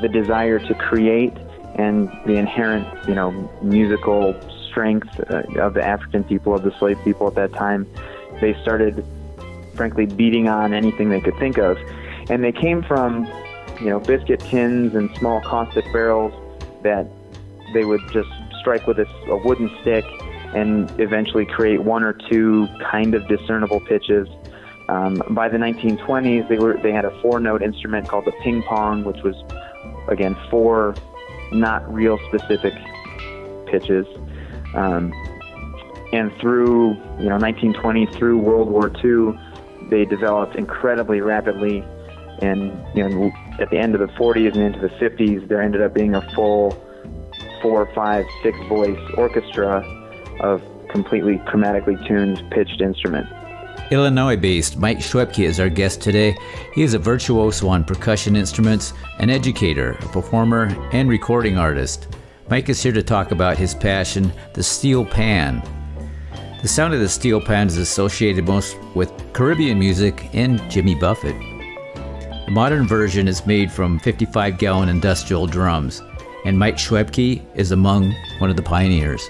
the desire to create and the inherent, musical strength of the African people, of the slave people at that time, they started, frankly, beating on anything they could think of. And they came from, biscuit tins and small caustic barrels that they would just strike with a wooden stick and eventually create one or two kind of discernible pitches. By the 1920s, they had a 4-note instrument called the ping pong, which was, again, 4 not real specific pitches. And through 1920 through World War II, they developed incredibly rapidly. And at the end of the 40s and into the 50s, there ended up being a full 4, 5, 6 voice orchestra of completely chromatically tuned pitched instruments. Illinois-based Mike Schwebke is our guest today. He is a virtuoso on percussion instruments, an educator, a performer, and recording artist. Mike is here to talk about his passion, the steelpan. The sound of the steelpan is associated most with Caribbean music and Jimmy Buffett. The modern version is made from 55-gallon industrial drums, and Mike Schwebke is among one of the pioneers.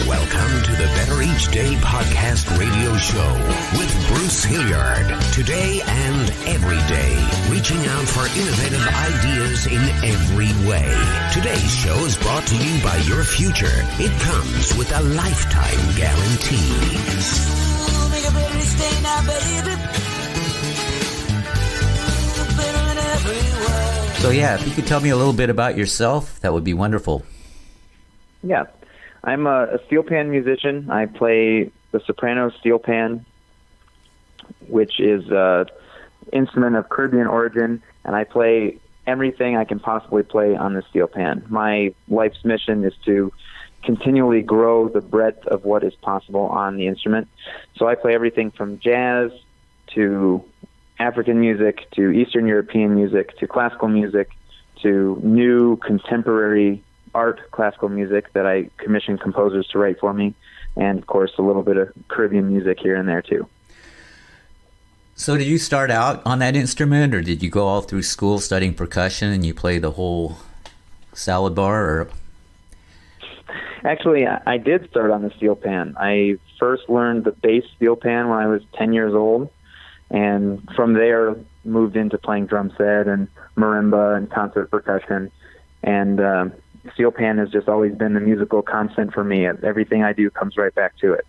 Welcome to the Better Each Day podcast radio show with Bruce Hilliard. Today and every day, reaching out for innovative ideas in every way. Today's show is brought to you by your future. It comes with a lifetime guarantee. So if you could tell me a little bit about yourself, that would be wonderful. Yeah. I'm a steelpan musician. I play the soprano steelpan, which is an instrument of Caribbean origin, and I play everything I can possibly play on the steelpan. My life's mission is to continually grow the breadth of what is possible on the instrument. So I play everything from jazz to African music to Eastern European music to classical music to new contemporary art classical music that I commission composers to write for me, and of course a little bit of Caribbean music here and there too. So did you start out on that instrument, or did you go all through school studying percussion and you play the whole salad bar? Or Actually, I did start on the steelpan. I first learned the bass steelpan when I was 10 years old, and from there moved into playing drum set and marimba and concert percussion. And steelpan has just always been the musical constant for me. Everything I do comes right back to it,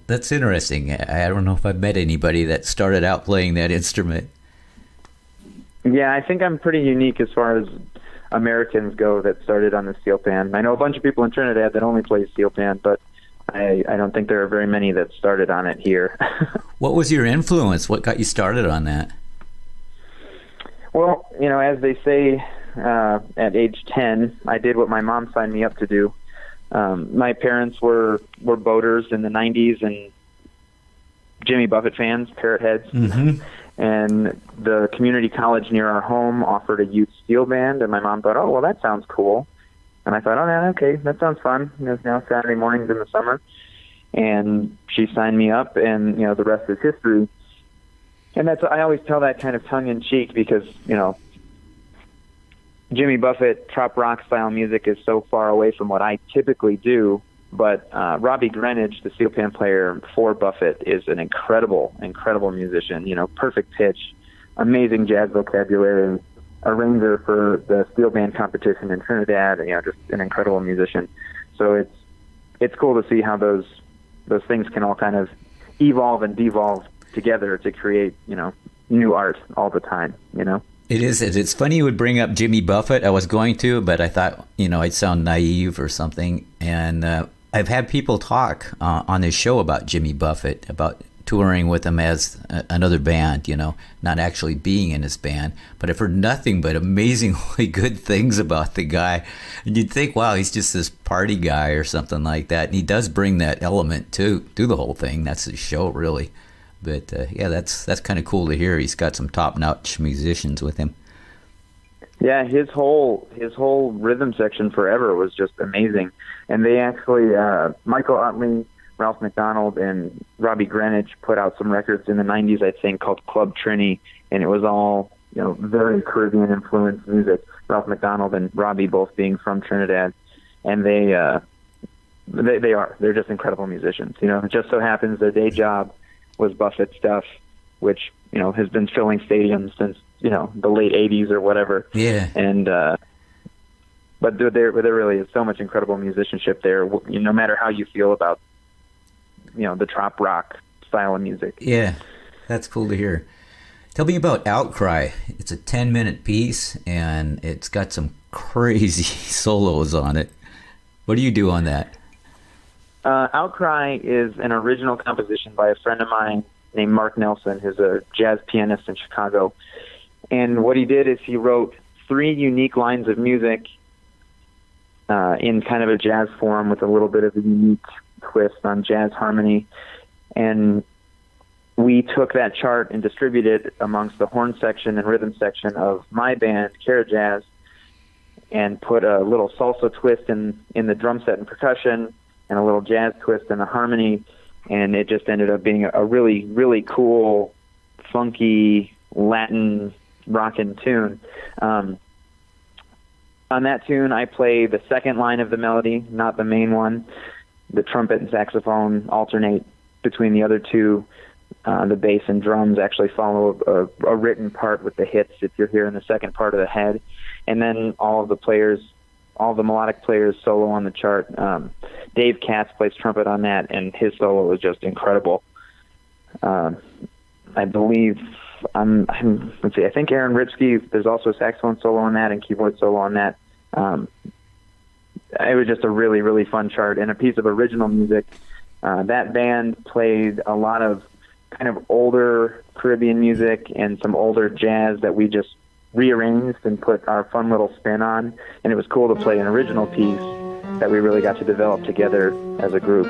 That's interesting. I don't know if I've met anybody that started out playing that instrument. Yeah, I think I'm pretty unique as far as Americans go that started on the steelpan. I know a bunch of people in Trinidad that only play steelpan, but I don't think there are very many that started on it here. What was your influence? What got you started on that? Well, as they say, at age 10, I did what my mom signed me up to do. My parents were boaters in the 90s and Jimmy Buffett fans, parrot heads. Mm-hmm. And the community college near our home offered a youth steel band, and my mom thought, oh, well, that sounds cool. And I thought, oh, yeah, okay, that sounds fun. It's now Saturday mornings in the summer. And she signed me up, and, the rest is history. And I always tell that kind of tongue-in-cheek because, Jimmy Buffett trop rock style music is so far away from what I typically do, but Robbie Greenidge, the steelpan player for Buffett, is an incredible musician. Perfect pitch, amazing jazz vocabulary, arranger for the steel band competition in Trinidad, and just an incredible musician. So it's cool to see how those things can all kind of evolve and devolve together to create new art all the time. It is. It's funny you would bring up Jimmy Buffett. I was going to, but I thought, I'd sound naive or something. And I've had people talk on this show about Jimmy Buffett, about touring with him as another band, not actually being in his band. But I've heard nothing but amazingly good things about the guy. And you'd think, wow, he's just this party guy or something like that. And he does bring that element to the whole thing. That's his show, really. But yeah, that's kind of cool to hear. He's got some top-notch musicians with him. Yeah, his whole rhythm section forever was just amazing. And they actually, Michael Utley, Ralph McDonald, and Robbie Greenwich put out some records in the 90s, I think, called Club Trini, and it was all, you know, very Caribbean-influenced music. Ralph McDonald and Robbie both being from Trinidad, and they're just incredible musicians. You know, it just so happens their day job was Buffett stuff, which, you know, has been filling stadiums since, you know, the late 80s or whatever. Yeah. And but there really is so much incredible musicianship there. You know, no matter how you feel about, you know, the trop rock style of music. Yeah, that's cool to hear. Tell me about Outcry. It's a 10-minute piece, and it's got some crazy solos on it. What do you do on that? Outcry is an original composition by a friend of mine named Mark Nelson, who's a jazz pianist in Chicago. And what he did is he wrote 3 unique lines of music in kind of a jazz form with a little bit of a unique twist on jazz harmony. And we took that chart and distributed it amongst the horn section and rhythm section of my band, Cara Jazz, and put a little salsa twist in the drum set and percussion and a little jazz twist in the harmony. And it just ended up being a really, really cool, funky, Latin rockin' tune. On that tune, I play the second line of the melody, not the main one. The trumpet and saxophone alternate between the other two. The bass and drums actually follow a written part with the hits if you're hearing the second part of the head. And then all the melodic players solo on the chart. Dave Katz plays trumpet on that, and his solo was just incredible. I believe, let's see, I think Aaron Ripsky, there's also a saxophone solo on that and keyboard solo on that. It was just a really, really fun chart and a piece of original music. That band played a lot of kind of older Caribbean music and some older jazz that we just rearranged and put our fun little spin on. And it was cool to play an original piece that we really got to develop together as a group.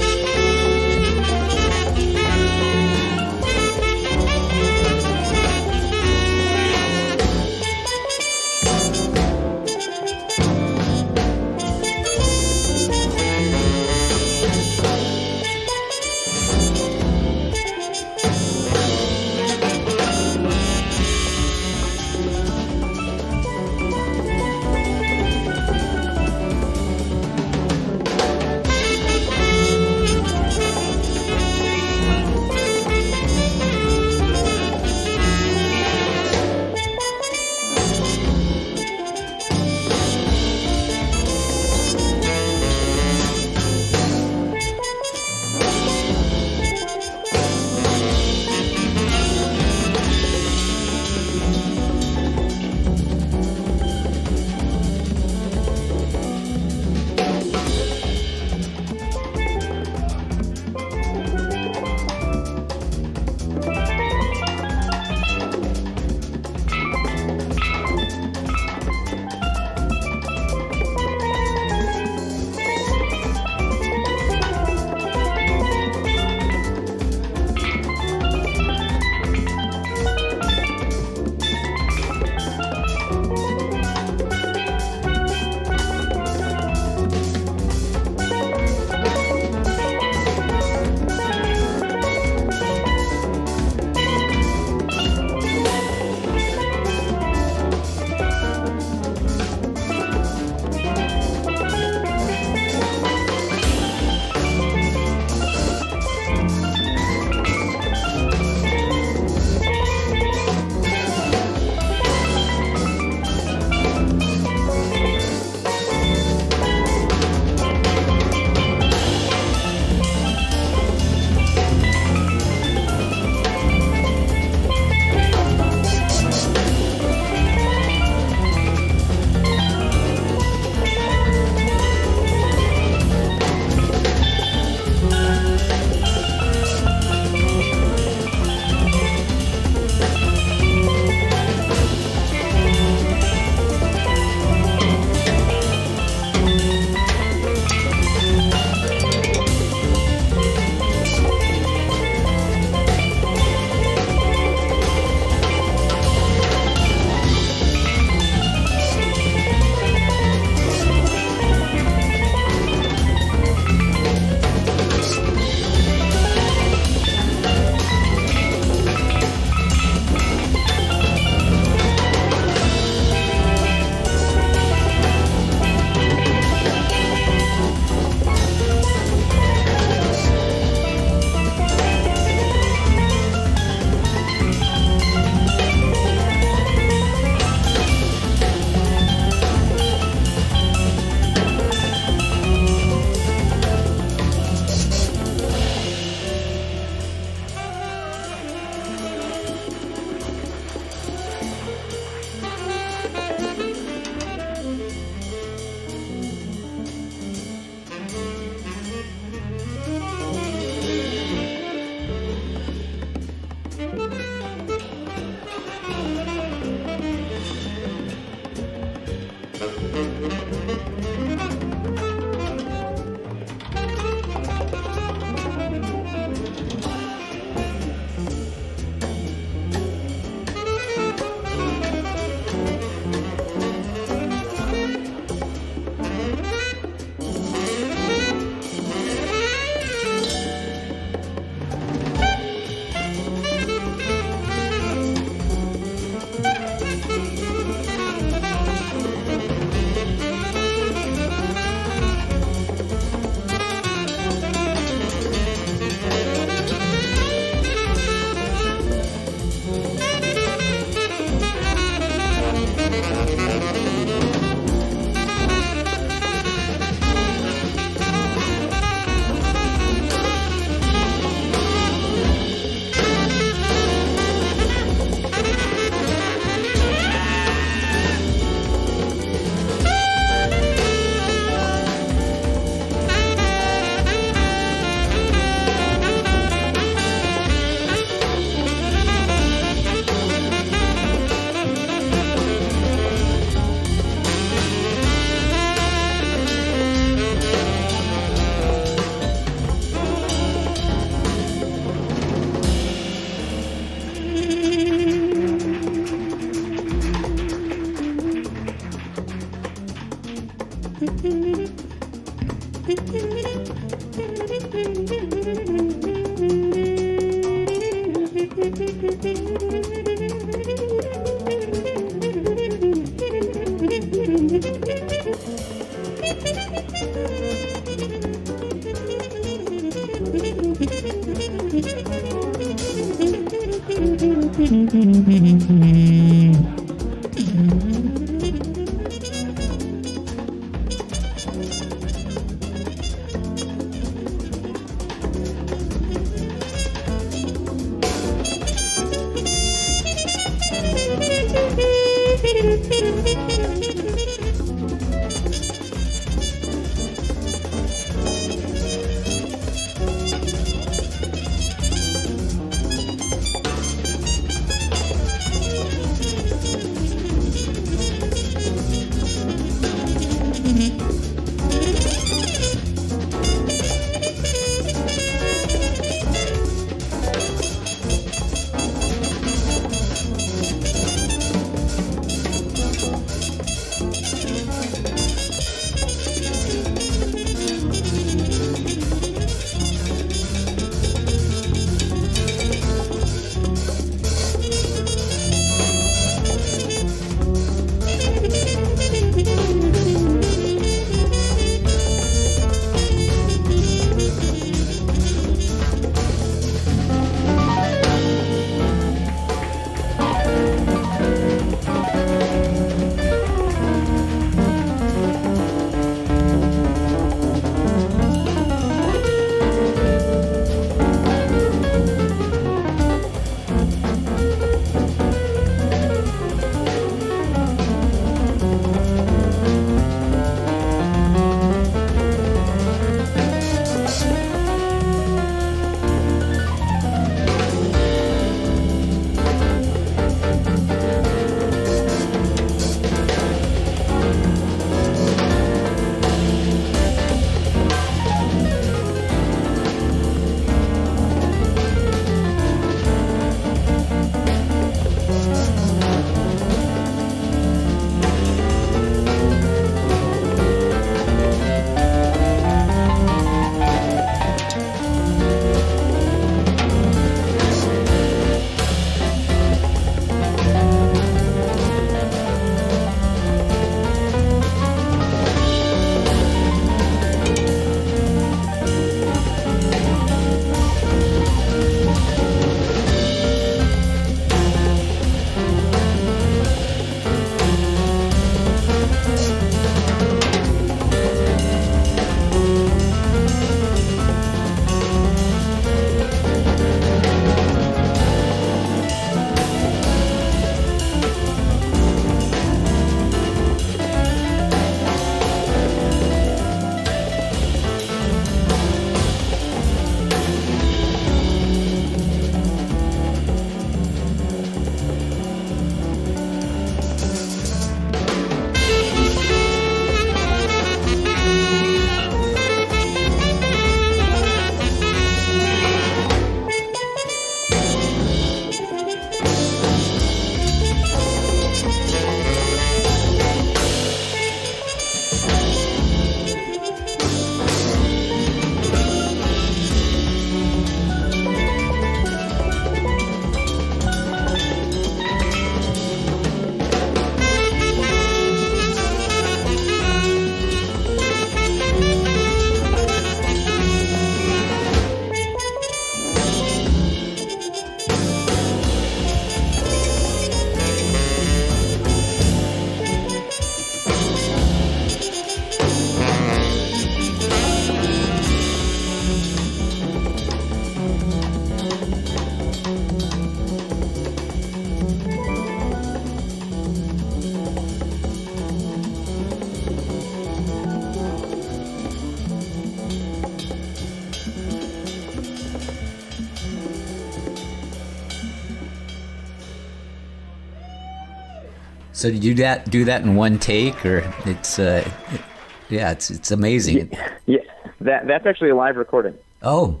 So did you do that in one take, or it's it's amazing. Yeah, that's actually a live recording. Oh,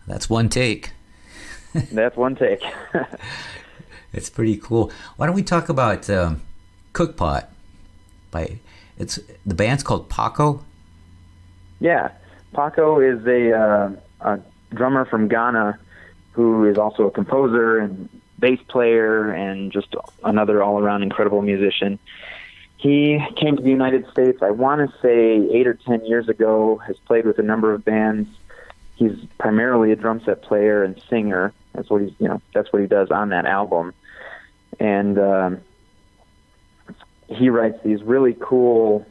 that's one take. That's one take. It's pretty cool. Why don't we talk about Cookpot? The band's called Paa Kow. Yeah, Paa Kow is a drummer from Ghana who is also a composer and bass player and just another all-around incredible musician. He came to the United States, I want to say 8 or 10 years ago, has played with a number of bands. He's primarily a drum set player and singer, That's what he does on that album. And he writes these really cool,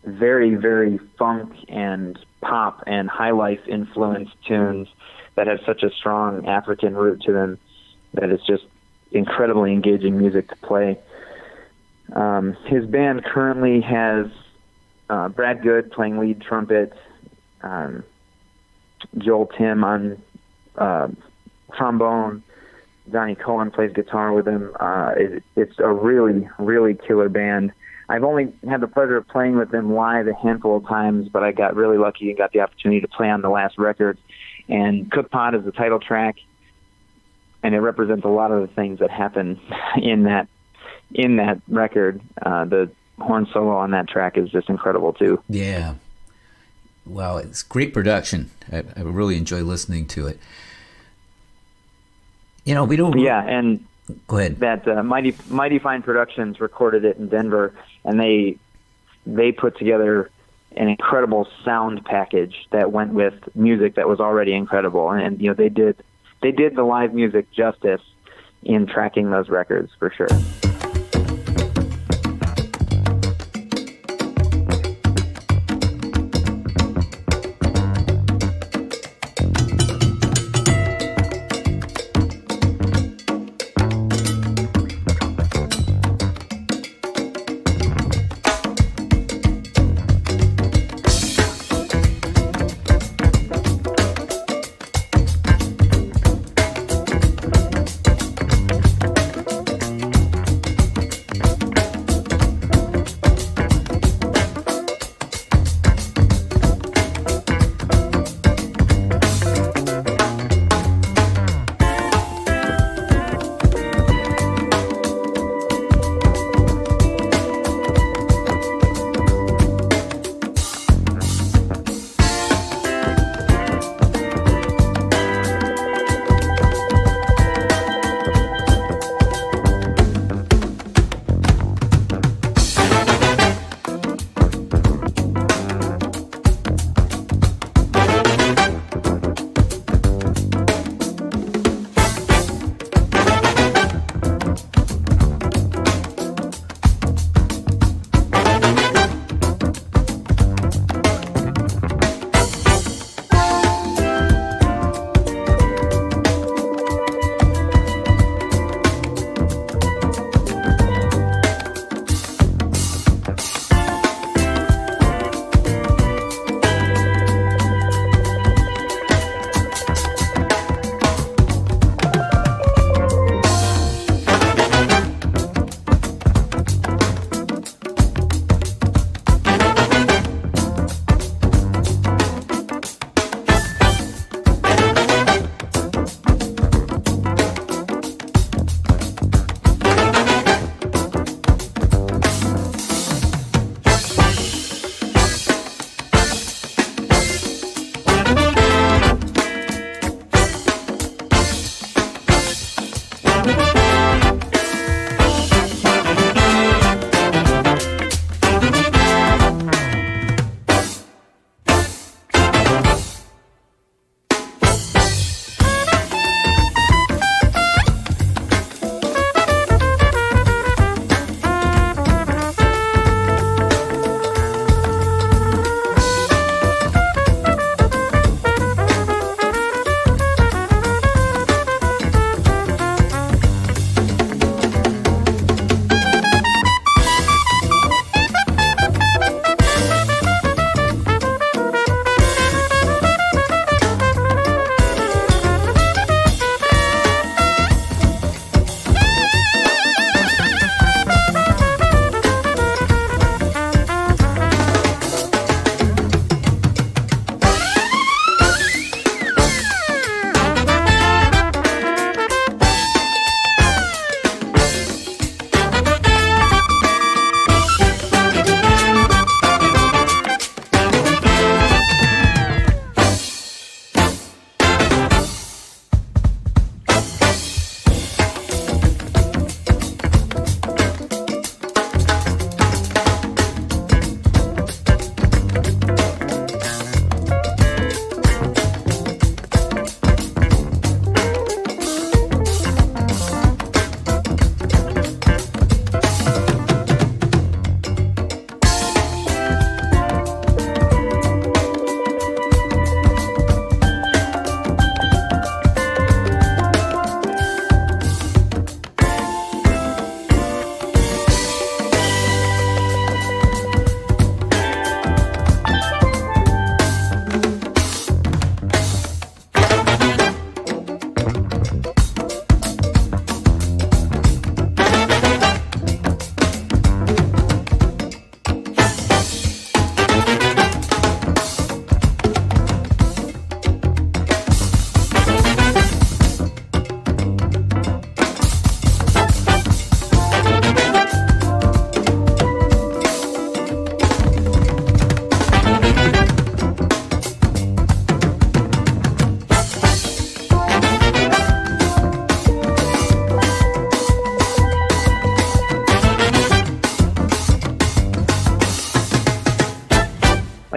very, very funk and pop and high life influenced tunes that have such a strong African root to them that it's just incredibly engaging music to play. His band currently has Brad Good playing lead trumpet, Joel Tim on trombone, Johnny Cohen plays guitar with him. It's a really, really killer band. I've only had the pleasure of playing with them live a handful of times, but I got really lucky and got the opportunity to play on the last record. And Cook Pot is the title track, and it represents a lot of the things that happen in that record. The horn solo on that track is just incredible too. Yeah. Wow, it's great production. I really enjoy listening to it. We don't... Yeah, and go ahead. That Mighty Fine Productions recorded it in Denver, and they put together an incredible sound package that went with music that was already incredible. And they did the live music justice in tracking those records for sure.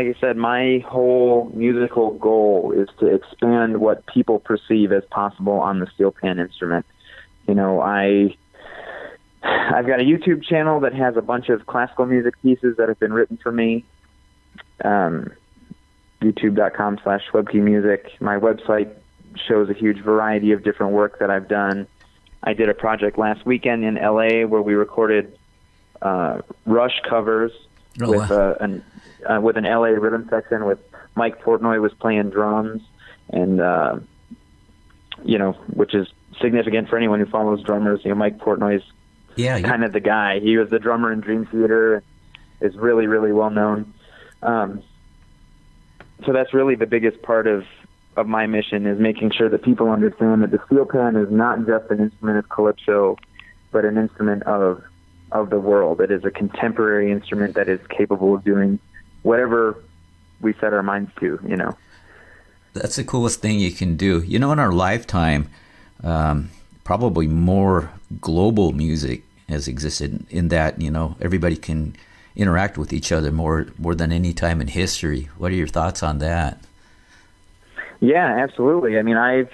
like I said, my whole musical goal is to expand what people perceive as possible on the steelpan instrument. You know, I've got a YouTube channel that has a bunch of classical music pieces that have been written for me. YouTube.com/Schwebke Music. My website shows a huge variety of different work that I've done. I did a project last weekend in LA where we recorded Rush covers with an LA rhythm section with Mike Portnoy was playing drums, and you know, which is significant for anyone who follows drummers. You know, Mike Portnoy's kind of the guy. He was the drummer in Dream Theater and is really, really well known. So that's really the biggest part of my mission, is making sure that people understand that the steelpan is not just an instrument of calypso, but an instrument of the world. It is a contemporary instrument that is capable of doing whatever we set our minds to, you know. That's the coolest thing you can do. You know, in our lifetime, probably more global music has existed in that, you know, everybody can interact with each other more than any time in history. What are your thoughts on that? Yeah, absolutely. I mean, I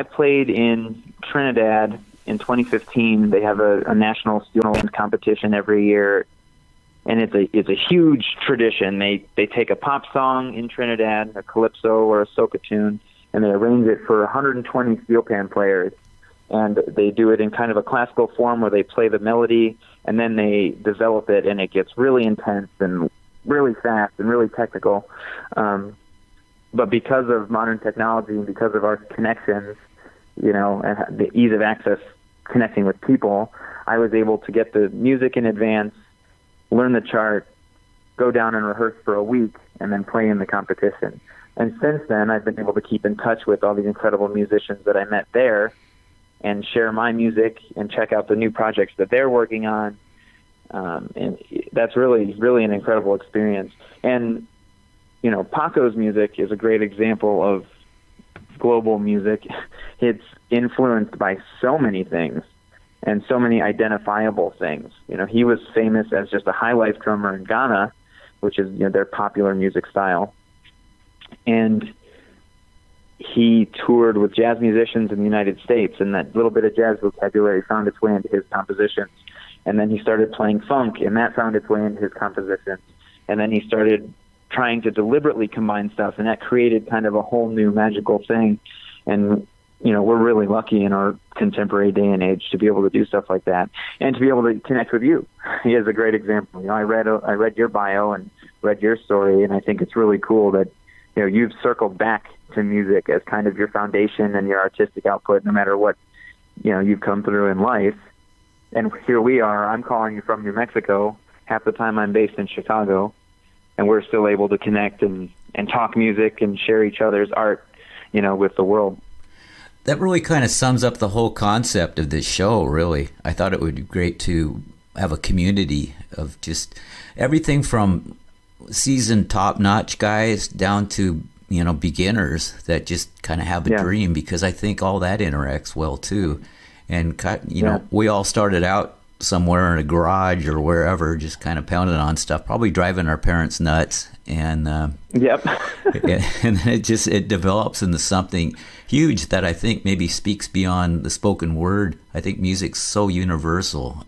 played in Trinidad in 2015. They have a national steelpan competition every year, and it's a huge tradition. They take a pop song in Trinidad, a calypso or a soca tune, and they arrange it for 120 steelpan players. And they do it in kind of a classical form where they play the melody and then they develop it, and it gets really intense and really fast and really technical. But because of modern technology and because of our connections, you know, and the ease of access connecting with people, I was able to get the music in advance, learn the chart, go down and rehearse for a week, and then play in the competition. And since then, I've been able to keep in touch with all these incredible musicians that I met there, and share my music and check out the new projects that they're working on. And that's really, really an incredible experience. And, you know, Paa Kow's music is a great example of global music. It's influenced by so many things and so many identifiable things. You know, he was famous as just a high life drummer in Ghana, which is, you know, their popular music style. And he toured with jazz musicians in the United States, and that little bit of jazz vocabulary found its way into his compositions. And then he started playing funk, and that found its way into his compositions. And then he started trying to deliberately combine stuff, and that created kind of a whole new magical thing. And, you know, we're really lucky in our contemporary day and age to be able to do stuff like that and to be able to connect with you. He is a great example. You know, I read your bio and read your story, and I think it's really cool that, you know, you've circled back to music as kind of your foundation and your artistic output, no matter what, you know, you've come through in life. And here we are. I'm calling you from New Mexico. Half the time I'm based in Chicago, and we're still able to connect and talk music and share each other's art, you know, with the world. That really kind of sums up the whole concept of this show, really. I thought it would be great to have a community of just everything from seasoned top-notch guys down to, you know, beginners that just kind of have a dream, because I think all that interacts well too. And, you know, we all started out somewhere in a garage or wherever, just kind of pounding on stuff, probably driving our parents nuts. And and then it develops into something huge that I think maybe speaks beyond the spoken word. I think music's so universal.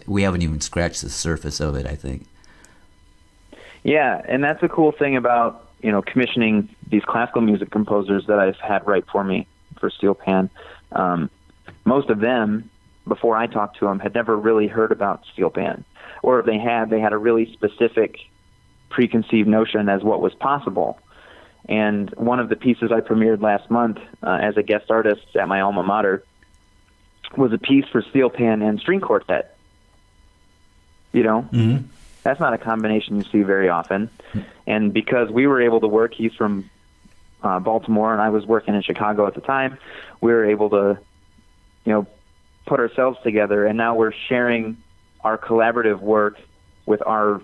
We haven't even scratched the surface of it, I think. Yeah, and that's a cool thing about, you know, commissioning these classical music composers that I've had write for me for Steelpan. Most of them, before I talked to them, had never really heard about Steelpan. Or if they had a really specific preconceived notion as what was possible. And one of the pieces I premiered last month as a guest artist at my alma mater was a piece for Steelpan and string quartet. You know? Mm-hmm. That's not a combination you see very often. And because we were able to work, he's from Baltimore, and I was working in Chicago at the time, we were able to, you know, put ourselves together, and now we're sharing our collaborative work with our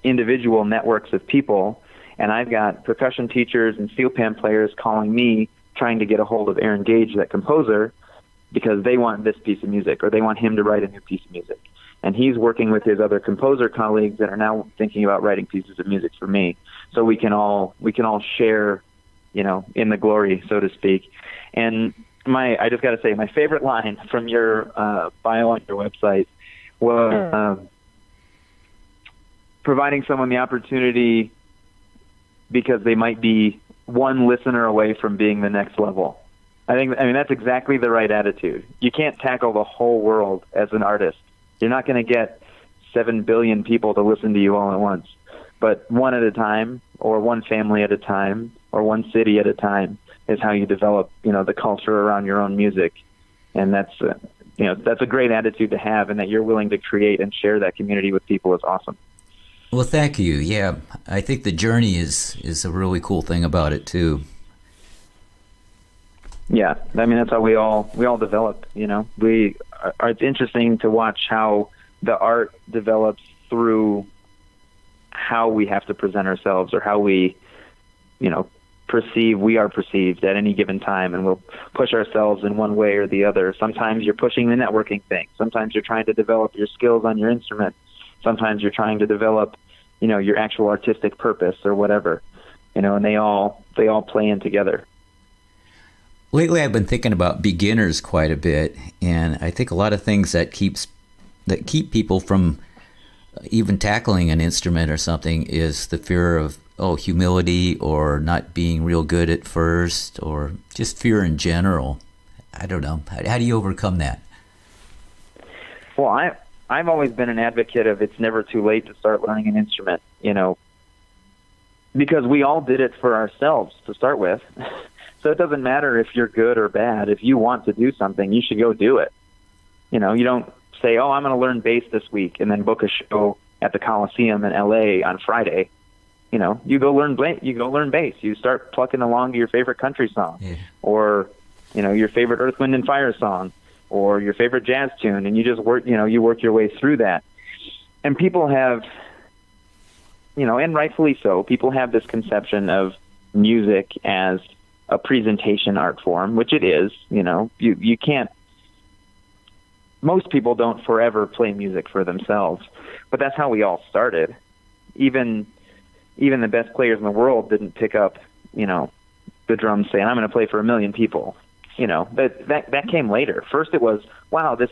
individual networks of people. And I've got percussion teachers and steelpan players calling me, trying to get a hold of Aaron Gage, that composer, because they want this piece of music, or they want him to write a new piece of music. and he's working with his other composer colleagues that are now thinking about writing pieces of music for me. So we can all share, in the glory, so to speak. And I just got to say, my favorite line from your bio on your website was providing someone the opportunity because they might be one listener away from being the next level. I mean, that's exactly the right attitude. You can't tackle the whole world as an artist. You're not going to get 7 billion people to listen to you all at once. But one at a time, or one family at a time, or one city at a time is how you develop, the culture around your own music. And that's a great attitude to have, and that you're willing to create and share that community with people is awesome. Well, thank you. Yeah, I think the journey is a really cool thing about it too. Yeah, I mean, that's how we all develop. It's interesting to watch how the art develops through how we have to present ourselves, or how we, we are perceived at any given time, and we'll push ourselves in one way or the other. Sometimes you're pushing the networking thing. Sometimes you're trying to develop your skills on your instrument. Sometimes you're trying to develop, your actual artistic purpose or whatever, and they all play in together. Lately, I've been thinking about beginners quite a bit, and I think a lot of things that keep people from even tackling an instrument or something is the fear of humility, or not being real good at first, or just fear in general. I don't know. How do you overcome that? Well, I've always been an advocate of it's never too late to start learning an instrument, because we all did it for ourselves to start with. So it doesn't matter if you're good or bad. If you want to do something, you should go do it. You don't say, I'm going to learn bass this week and then book a show at the Coliseum in LA on Friday. You go learn bass. You start plucking along to your favorite country song, or, your favorite Earth, Wind and Fire song, or your favorite jazz tune. And you just work, you work your way through that. And people have, and rightfully so, people have this conception of music as a presentation art form, which it is. You can't, most people don't forever play music for themselves, but that's how we all started. Even the best players in the world didn't pick up, the drums saying, I'm going to play for 1 million people. That came later. First it was, wow, this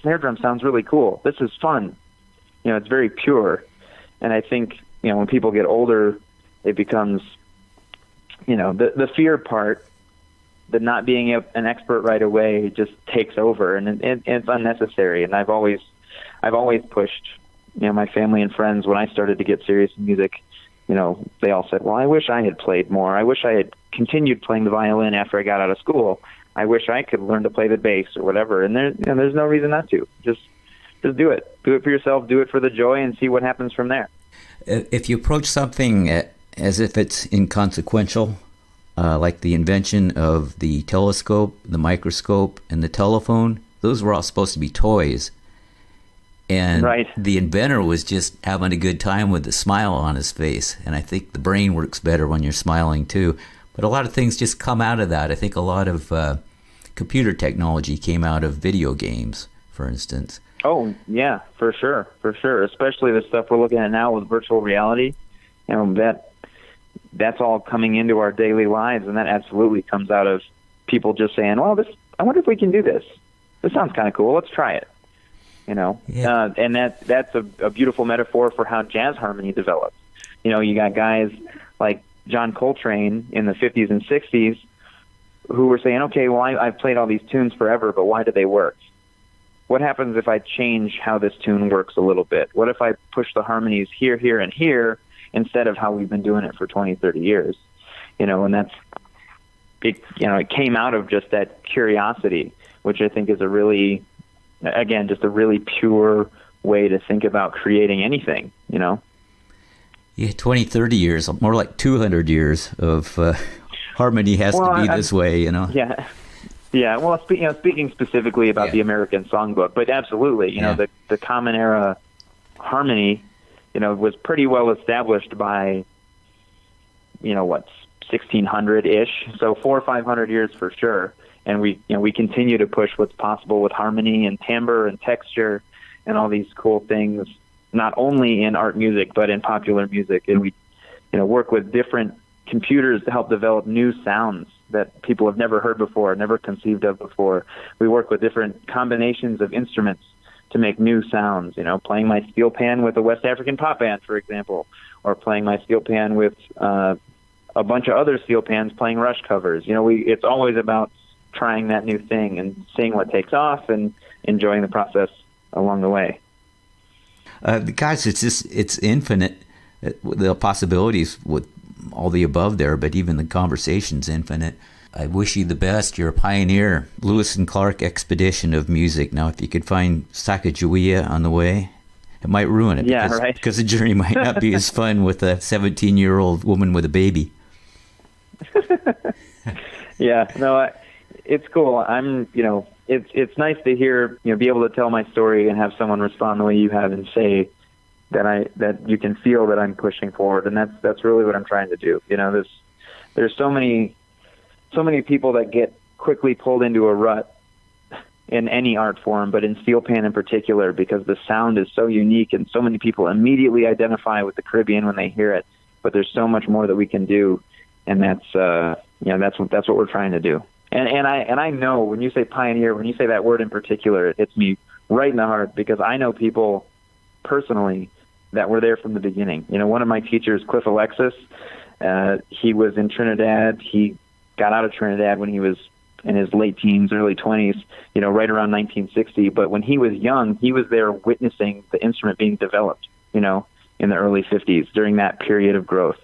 snare drum sounds really cool. This is fun. It's very pure. And I think, when people get older, it becomes, the fear part, the not being an expert right away, just takes over, and it's unnecessary. And I've always pushed, my family and friends, when I started to get serious in music, they all said, well, I wish I had played more. I wish I had continued playing the violin after I got out of school. I wish I could learn to play the bass or whatever. And there's no reason not to. Just do it. Do it for yourself. Do it for the joy, and see what happens from there. If you approach something as if it's inconsequential, like the invention of the telescope, the microscope, and the telephone, those were all supposed to be toys. And right. The inventor was just having a good time with a smile on his face. And I think the brain works better when you're smiling too. But a lot of things just come out of that. I think a lot of computer technology came out of video games, for instance. Oh, yeah, for sure. Especially the stuff we're looking at now with virtual reality. That's all coming into our daily lives, and that absolutely comes out of people just saying, well, I wonder if we can do this. This sounds kind of cool. Let's try it. Yeah. And that's a beautiful metaphor for how jazz harmony develops. You got guys like John Coltrane in the 50s and 60s who were saying, okay, well, I've played all these tunes forever, but why do they work? What happens if I change how this tune works a little bit? What if I push the harmonies here, here, and here instead of how we've been doing it for 20, 30 years? And that's it. It came out of just that curiosity, which I think is a really pure way to think about creating anything, Yeah, 20, 30 years, more like 200 years of harmony has to be this way, Yeah. Yeah, well, speaking specifically about the American Songbook, but absolutely, the Common Era harmony, was pretty well established by, 1600-ish, so 400 or 500 years for sure. And we continue to push what's possible with harmony and timbre and texture, and all these cool things, not only in art music, but in popular music. And we, work with different computers to help develop new sounds that people have never heard before, never conceived of before. We work with different combinations of instruments to make new sounds, playing my Steelpan with a West African pop band, for example, or playing my Steelpan with a bunch of other Steelpans playing Rush covers. It's always about trying that new thing and seeing what takes off and enjoying the process along the way. Guys, it's infinite, the possibilities with all the above there, but even the conversation's infinite. I wish you the best. You're a pioneer. Lewis and Clark expedition of music. Now, if you could find Sacagawea on the way, it might ruin it. Yeah, right. Because the journey might not be as fun with a 17-year-old woman with a baby. Yeah, no, it's cool. It's nice to hear, be able to tell my story and have someone respond the way you have and say that you can feel that I'm pushing forward, and that's really what I'm trying to do. There's so many people that get quickly pulled into a rut in any art form, but in Steelpan in particular, because the sound is so unique and so many people immediately identify with the Caribbean when they hear it. But there's so much more that we can do, and that's what we're trying to do. And I know when you say pioneer, when you say that word in particular, it hits me right in the heart, because I know people personally that were there from the beginning. One of my teachers, Cliff Alexis, he was in Trinidad. He got out of Trinidad when he was in his late teens, early 20s, right around 1960. But when he was young, he was there witnessing the instrument being developed, in the early 50s during that period of growth.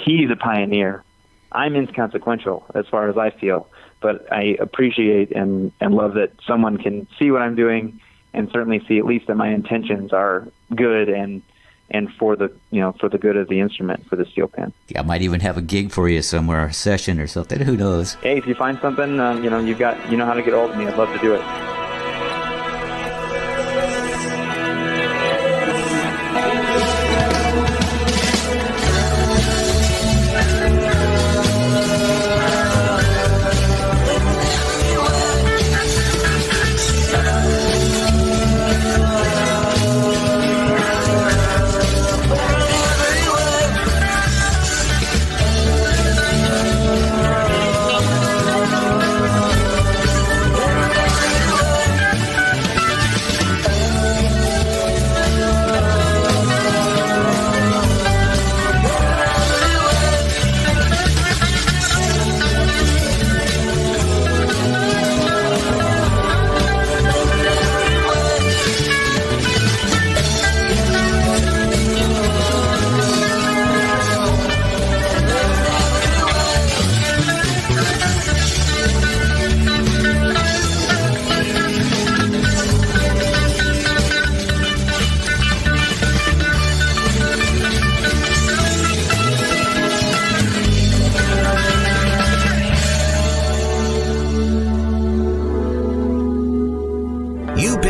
He's a pioneer. I'm inconsequential as far as I feel, but I appreciate and love that someone can see what I'm doing and certainly see at least that my intentions are good and for the good of the instrument, for the Steelpan. Yeah, I might even have a gig for you somewhere, a session or something. Who knows? Hey, if you find something, you know how to get hold of me. I'd love to do it.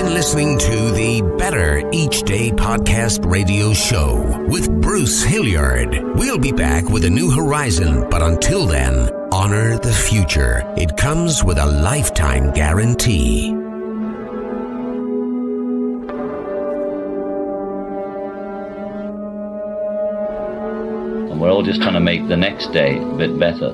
Listening to the Better Each Day podcast radio show with Bruce Hilliard. We'll be back with a new horizon, but until then, honor the future. It comes with a lifetime guarantee. And we're all just trying to make the next day a bit better.